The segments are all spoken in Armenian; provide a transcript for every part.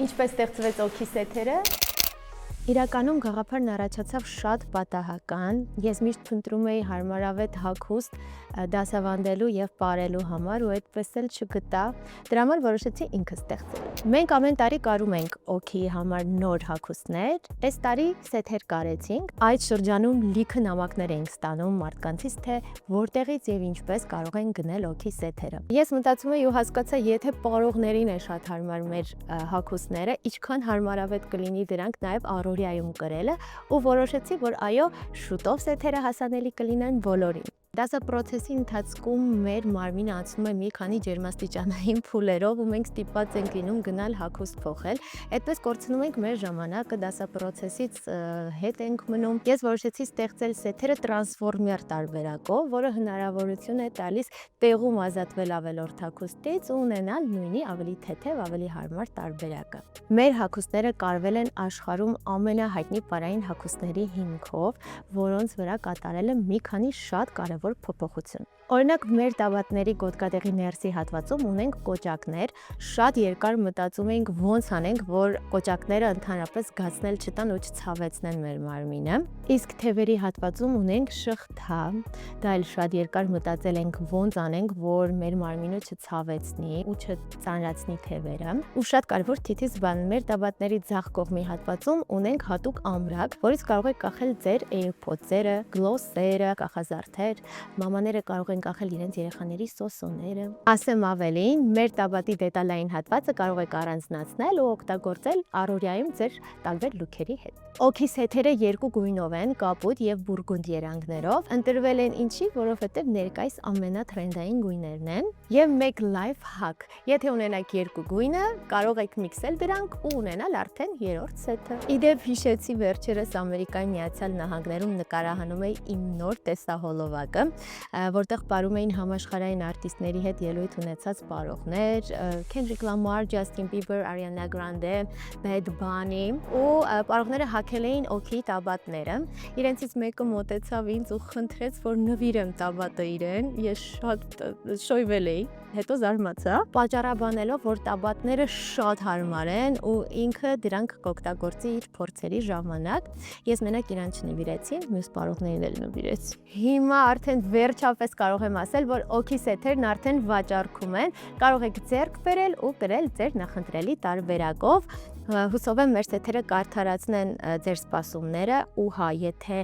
Ինչպես ստեղծվեց օքի սեթերը։ Իրականում գաղափարն առաջացավ շատ պատահական, ես միշտ փնտրում էի հարմարավետ հագուստ դասավանդելու և պարելու համար ու այդպես էլ չգտա, դրա համար որոշեցի ինքս ստեղծել։ Մենք ամեն տարի կարում ենք օքի համար նոր հագուստներ, այս տարի սեթեր կարեցինք, այդ շրջանում լիքը նամակներ էինք ստանում մարդկանցից, թե որտեղից և ինչպես կարող են գնել օքի սեթերը։ Ես մտածում էի ու հասկացա, եթե պարողներին է շատ հարմար մեր հագուստները, ինչքան հարմարավետ կլինի դրանք նաև առօրյայում կրելը ու որոշեցի, որ այո, շուտով սեթերը հասանելի կլինեն բոլորին։ Դասապրոցեսի ընթացքում մեր մարմինը անցնում է մի քանի ջերմաստիճանային փուլերով ու մենք ստիպված ենք լինում գնալ հագուստ փոխել, այդպես կորցնում ենք մեր ժամանակը, դասապրոցեսից հետ ենք մնում։ Ես որոշեցի ստեղծել սեթերը տրանսֆորմեր տարբերակով, որը հնարավորություն է տալիս տեղում ազատվել ավելորդ հագուստից ու ունենալ նույնի ավելի թեթև, ավելի հարմար տարբերակը։ Մեր հագուստները կարվել են աշխարհում ամենահայտնի պարային հագուստների հիմքով, որոնց վրա կատարել եմ մի քանի շատ կարևոր փոփոխություն։ Օրինակ, մեր տաբատների գոտկատեղի ներսի հատվածում ունենք կոճակներ, շատ երկար մտածում էինք ոնց անենք, որ կոճակները ընդհանրապես գացնել չտան ու չցավեցնեն մեր մարմինը։ Իսկ թևերի հատվածում ունենք շղթա, դա էլ շատ երկար մտածել ենք ոնց անենք, որ մեր մարմինը չցավեցնի ու չծանրացնի թևերը։ Ու շատ կարևոր թիթիզ բան, մեր տաբատների ձախ կողմի հատվածում ունենք հատուկ ամրակ, որից կարող եք կախել ձեր AirPods-երը, գլոսերը, կախազարդեր, մամաները կարող են կախել իրենց երեխաների սոսոները։ Ասեմ ավելին, մեր տաբատի դետալային հատվածը կարող եք առանձնացնել ու օգտագործել առօրյայում ձեր տարբեր լուքերի հետ։ Օքի սեթերը երկու գույնով են, կապույտ և բուրգունդ երանգներով, ընտրվել են ինչի, որովհետև ներկայիս ամենաթրենդային գույներն են, և մեկ լայֆ հաք, եթե ունենաք երկու գույնը, կարող եք միքսել դրանք ու ունենալ արդեն երրորդ սեթը։ Իդեպ հիշեցի վերջերս Ամերիկայի Միացյալ Նահանգներում նկարահանում էի իմ նոր տեսահոլովակը, որտեղ պարում էին համաշխարհային արտիստների հետ ելույթ ունեցած պարողներ, Kendrick Lamar, Justin Bieber, Ariana Grande, Bad Bunny ու պարողները հագել էին օքի տաբատները։ Իրենցից մեկը մոտեցավ ինձ ու խնդրեց, որ նվիրեմ տաբատը իրեն, ես շատ շոյվել էի, հետո զարմացա, պատճառաբանելով, որ տաբատները շատ հարմար են ու ինքը դրանք կօգտագործի իր փորձերի ժամանակ։ Ես մենակ իրան չնվիրեցի, մյուս պարողներին էլ նվիրեցի։ Հիմա արդեն վերջապես կարող եմ ասել, որ օքի սեթերն արդեն վաճառքում են, կարող եք ձեռք բերել ու կրել ձեր նախընտրելի տարբերակով։ Հուսով եմ մեր սեթերը կարդարացնեն ձեր սպասումները ու հա, եթե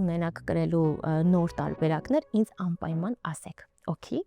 ունենաք կրելու նոր տարբերակներ, ինձ անպայման ասեք, օքի։